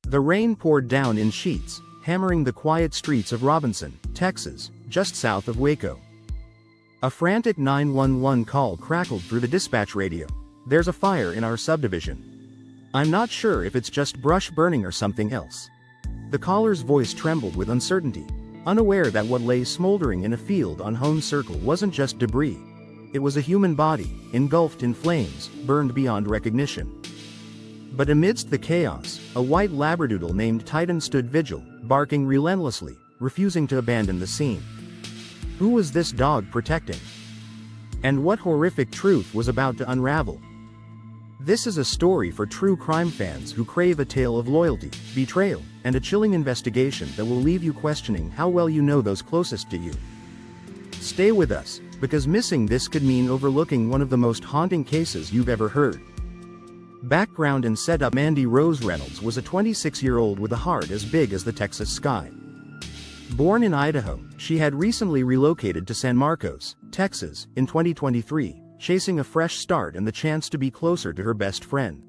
The rain poured down in sheets, hammering the quiet streets of Robinson, Texas, just south of Waco. A frantic 911 call crackled through the dispatch radio. "There's a fire in our subdivision. I'm not sure if it's just brush burning or something else." The caller's voice trembled with uncertainty, unaware that what lay smoldering in a field on Hone Circle wasn't just debris. It was a human body, engulfed in flames, burned beyond recognition. But amidst the chaos, a white labradoodle named Titan stood vigil, barking relentlessly, refusing to abandon the scene. Who was this dog protecting? And what horrific truth was about to unravel? This is a story for true crime fans who crave a tale of loyalty, betrayal, and a chilling investigation that will leave you questioning how well you know those closest to you. Stay with us, because missing this could mean overlooking one of the most haunting cases you've ever heard. Background and setup: Mandy Rose Reynolds was a 26-year-old with a heart as big as the Texas sky. Born in Idaho, she had recently relocated to San Marcos, Texas, in 2023, chasing a fresh start and the chance to be closer to her best friend.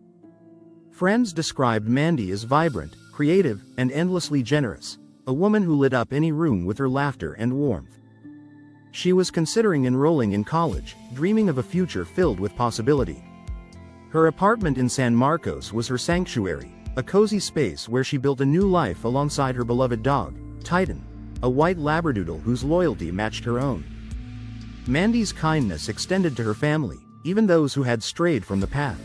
Friends described Mandy as vibrant, creative, and endlessly generous, a woman who lit up any room with her laughter and warmth. She was considering enrolling in college, dreaming of a future filled with possibility. Her apartment in San Marcos was her sanctuary, a cozy space where she built a new life alongside her beloved dog, Titan, a white labradoodle whose loyalty matched her own. Mandy's kindness extended to her family, even those who had strayed from the path.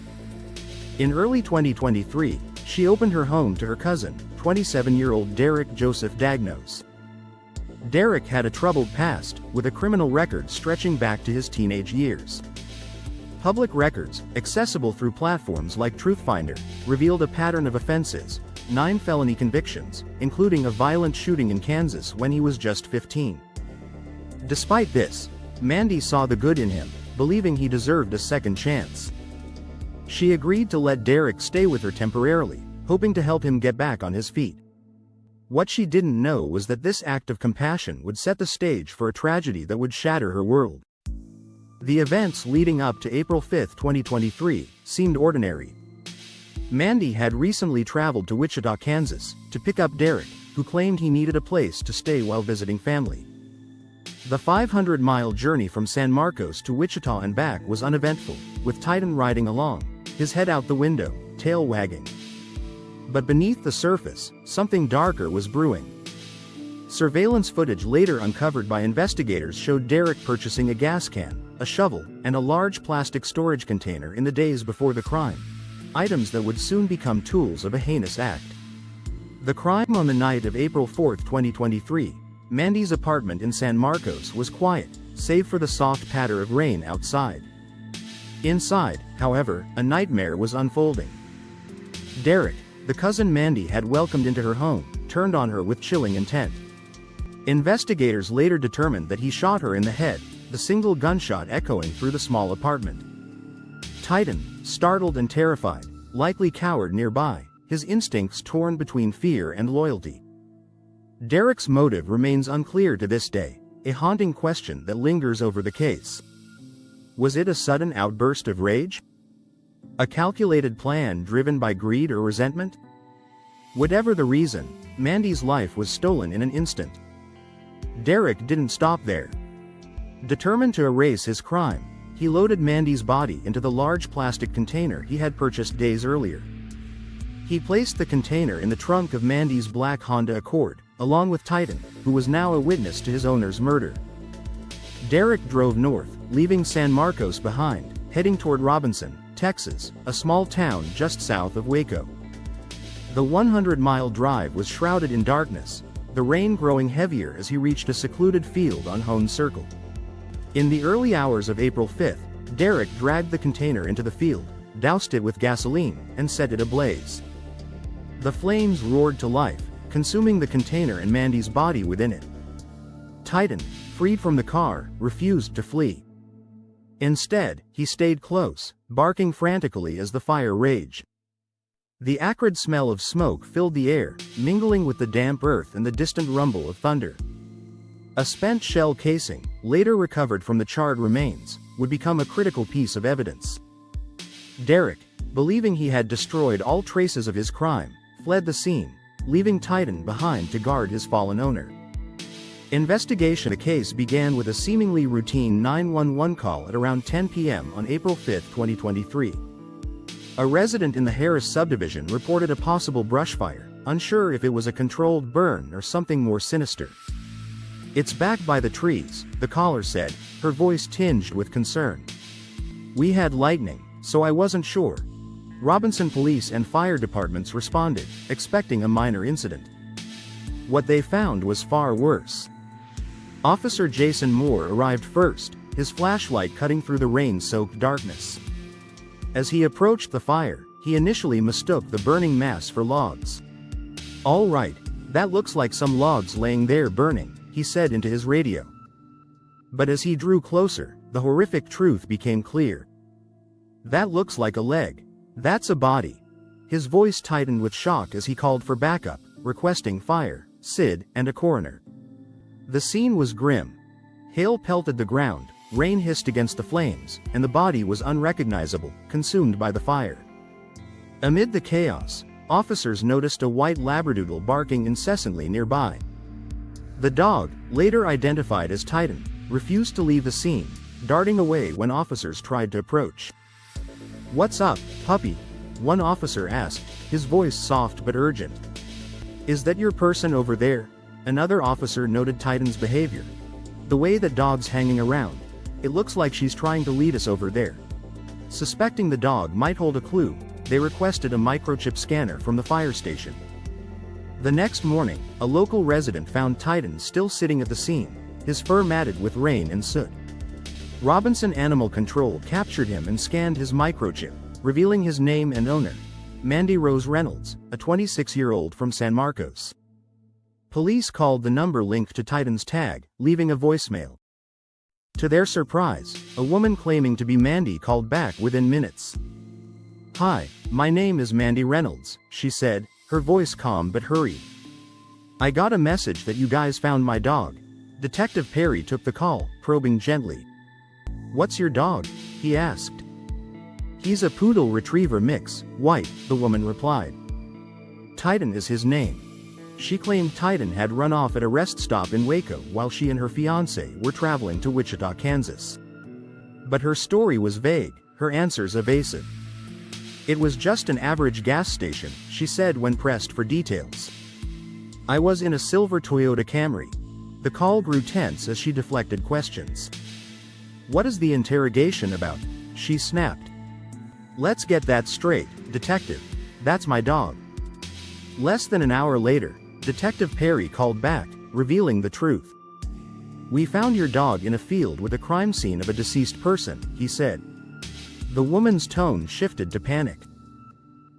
In early 2023, she opened her home to her cousin, 27-year-old Derek Joseph Dagnos. Derek had a troubled past, with a criminal record stretching back to his teenage years. Public records, accessible through platforms like Truthfinder, revealed a pattern of offenses, 9 felony convictions, including a violent shooting in Kansas when he was just 15. Despite this, Mandy saw the good in him, believing he deserved a second chance. She agreed to let Derek stay with her temporarily, hoping to help him get back on his feet. What she didn't know was that this act of compassion would set the stage for a tragedy that would shatter her world. The events leading up to April 5, 2023, seemed ordinary. Mandy had recently traveled to Wichita, Kansas, to pick up Derek, who claimed he needed a place to stay while visiting family. The 500-mile journey from San Marcos to Wichita and back was uneventful, with Titan riding along, his head out the window, tail wagging. But beneath the surface, something darker was brewing. Surveillance footage later uncovered by investigators showed Derek purchasing a gas can, a shovel, and a large plastic storage container in the days before the crime, items that would soon become tools of a heinous act. The crime on the night of April 4, 2023, Mandy's apartment in San Marcos was quiet, save for the soft patter of rain outside. Inside, however, a nightmare was unfolding. Derek, the cousin Mandy had welcomed into her home, turned on her with chilling intent. Investigators later determined that he shot her in the head, the single gunshot echoing through the small apartment. Titan, startled and terrified, likely cowered nearby, his instincts torn between fear and loyalty. Derek's motive remains unclear to this day, a haunting question that lingers over the case. Was it a sudden outburst of rage? A calculated plan driven by greed or resentment? Whatever the reason, Mandy's life was stolen in an instant. Derek didn't stop there. Determined to erase his crime, he loaded Mandy's body into the large plastic container he had purchased days earlier. He placed the container in the trunk of Mandy's black Honda Accord, along with Titan, who was now a witness to his owner's murder. Derek drove north, leaving San Marcos behind, heading toward Robinson, Texas, a small town just south of Waco. The 100-mile drive was shrouded in darkness, the rain growing heavier as he reached a secluded field on Hone Circle. In the early hours of April 5, Derek dragged the container into the field, doused it with gasoline, and set it ablaze. The flames roared to life, consuming the container and Mandy's body within it. Titan, freed from the car, refused to flee. Instead, he stayed close, barking frantically as the fire raged. The acrid smell of smoke filled the air, mingling with the damp earth and the distant rumble of thunder. A spent shell casing, later recovered from the charred remains, would become a critical piece of evidence. Derek, believing he had destroyed all traces of his crime, fled the scene, leaving Titan behind to guard his fallen owner. Investigation. The case began with a seemingly routine 911 call at around 10 p.m. on April 5, 2023. A resident in the Harris subdivision reported a possible brush fire, unsure if it was a controlled burn or something more sinister. "It's back by the trees," the caller said, her voice tinged with concern. "We had lightning, so I wasn't sure." Robinson police and fire departments responded, expecting a minor incident. What they found was far worse. Officer Jason Moore arrived first, his flashlight cutting through the rain-soaked darkness. As he approached the fire, he initially mistook the burning mass for logs. "All right, that looks like some logs laying there burning," he said into his radio. But as he drew closer, the horrific truth became clear. "That looks like a leg. That's a body." His voice tightened with shock as he called for backup, requesting fire, SID, and a coroner. The scene was grim. Hail pelted the ground, rain hissed against the flames, and the body was unrecognizable, consumed by the fire. Amid the chaos, officers noticed a white labradoodle barking incessantly nearby. The dog, later identified as Titan, refused to leave the scene, darting away when officers tried to approach. "What's up, puppy?" one officer asked, his voice soft but urgent. "Is that your person over there?" Another officer noted Titan's behavior. "The way that dog's hanging around. It looks like she's trying to lead us over there." Suspecting the dog might hold a clue, they requested a microchip scanner from the fire station. The next morning, a local resident found Titan still sitting at the scene, his fur matted with rain and soot. Robinson Animal Control captured him and scanned his microchip, revealing his name and owner, Mandy Rose Reynolds, a 26-year-old from San Marcos. Police called the number linked to Titan's tag, leaving a voicemail. To their surprise, a woman claiming to be Mandy called back within minutes. "Hi, my name is Mandy Reynolds," she said, her voice calm but hurried. "I got a message that you guys found my dog." Detective Perry took the call, probing gently. "What's your dog?" he asked. "He's a poodle retriever mix, white," the woman replied. "Titan is his name." She claimed Titan had run off at a rest stop in Waco while she and her fiancé were traveling to Wichita, Kansas. But her story was vague, her answers evasive. "It was just an average gas station," she said when pressed for details. "I was in a silver Toyota Camry." The call grew tense as she deflected questions. "What is the interrogation about?" she snapped. "Let's get that straight, detective. That's my dog." Less than an hour later, Detective Perry called back, revealing the truth. "We found your dog in a field with a crime scene of a deceased person," he said. The woman's tone shifted to panic.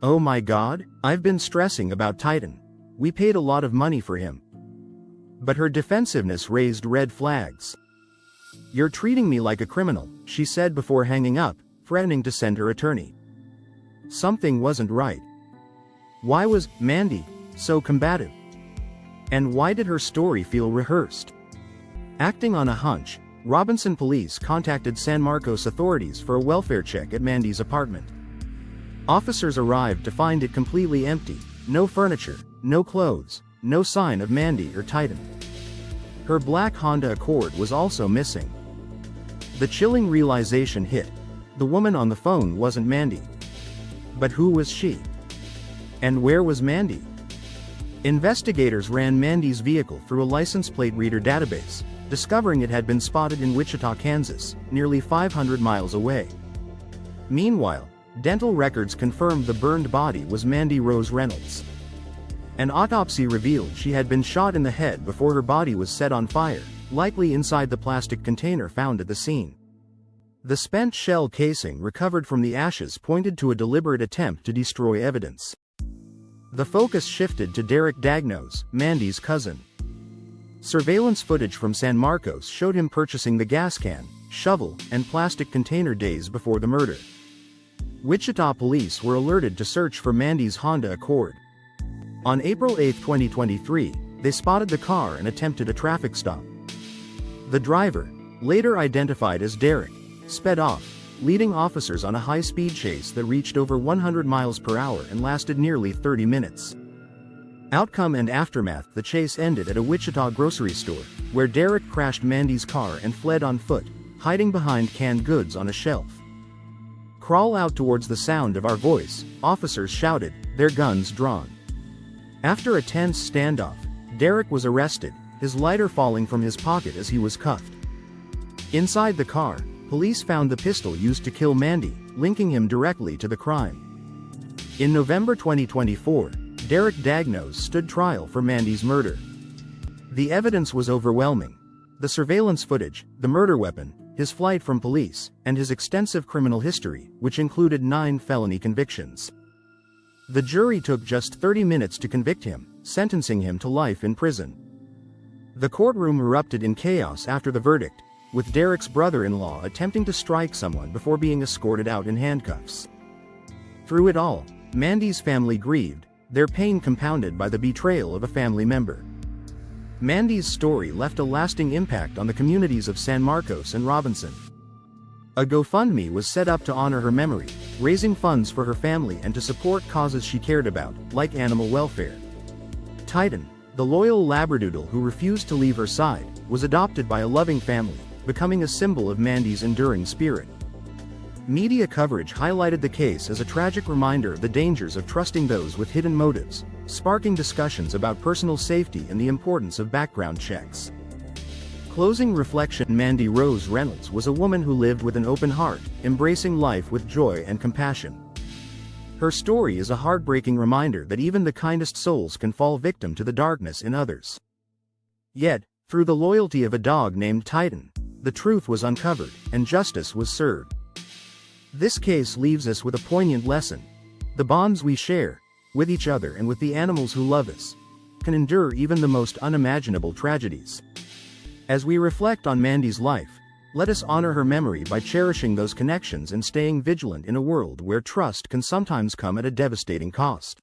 "Oh my God, I've been stressing about Titan. We paid a lot of money for him." But her defensiveness raised red flags. "You're treating me like a criminal," she said before hanging up, threatening to send her attorney. Something wasn't right. Why was Mandy so combative? And why did her story feel rehearsed? Acting on a hunch, Robinson police contacted San Marcos authorities for a welfare check at Mandy's apartment. Officers arrived to find it completely empty, no furniture, no clothes, no sign of Mandy or Titan. Her black Honda Accord was also missing. The chilling realization hit. The woman on the phone wasn't Mandy. But who was she? And where was Mandy? Investigators ran Mandy's vehicle through a license plate reader database, discovering it had been spotted in Wichita, Kansas, nearly 500 miles away. Meanwhile, dental records confirmed the burned body was Mandy Rose Reynolds. An autopsy revealed she had been shot in the head before her body was set on fire, likely inside the plastic container found at the scene. The spent shell casing recovered from the ashes pointed to a deliberate attempt to destroy evidence. The focus shifted to Derek Dagnos, Mandy's cousin. Surveillance footage from San Marcos showed him purchasing the gas can, shovel, and plastic container days before the murder. Wichita police were alerted to search for Mandy's Honda Accord. On April 8, 2023, they spotted the car and attempted a traffic stop. The driver, later identified as Derek, sped off, leading officers on a high-speed chase that reached over 100 miles per hour and lasted nearly 30 minutes. Outcome and aftermath: the chase ended at a Wichita grocery store, where Derek crashed Mandy's car and fled on foot, hiding behind canned goods on a shelf. "Crawl out towards the sound of our voice," officers shouted, their guns drawn. After a tense standoff, Derek was arrested, his lighter falling from his pocket as he was cuffed. Inside the car, police found the pistol used to kill Mandy, linking him directly to the crime. In November 2024, Derek Dagnos stood trial for Mandy's murder. The evidence was overwhelming. The surveillance footage, the murder weapon, his flight from police, and his extensive criminal history, which included 9 felony convictions. The jury took just 30 minutes to convict him, sentencing him to life in prison. The courtroom erupted in chaos after the verdict, with Derek's brother-in-law attempting to strike someone before being escorted out in handcuffs. Through it all, Mandy's family grieved, their pain compounded by the betrayal of a family member. Mandy's story left a lasting impact on the communities of San Marcos and Robinson. A GoFundMe was set up to honor her memory, raising funds for her family and to support causes she cared about, like animal welfare. Titan, the loyal labradoodle who refused to leave her side, was adopted by a loving family, becoming a symbol of Mandy's enduring spirit. Media coverage highlighted the case as a tragic reminder of the dangers of trusting those with hidden motives, sparking discussions about personal safety and the importance of background checks. Closing reflection: Mandy Rose Reynolds was a woman who lived with an open heart, embracing life with joy and compassion. Her story is a heartbreaking reminder that even the kindest souls can fall victim to the darkness in others. Yet, through the loyalty of a dog named Titan, the truth was uncovered, and justice was served. This case leaves us with a poignant lesson. The bonds we share, with each other and with the animals who love us, can endure even the most unimaginable tragedies. As we reflect on Mandy's life, let us honor her memory by cherishing those connections and staying vigilant in a world where trust can sometimes come at a devastating cost.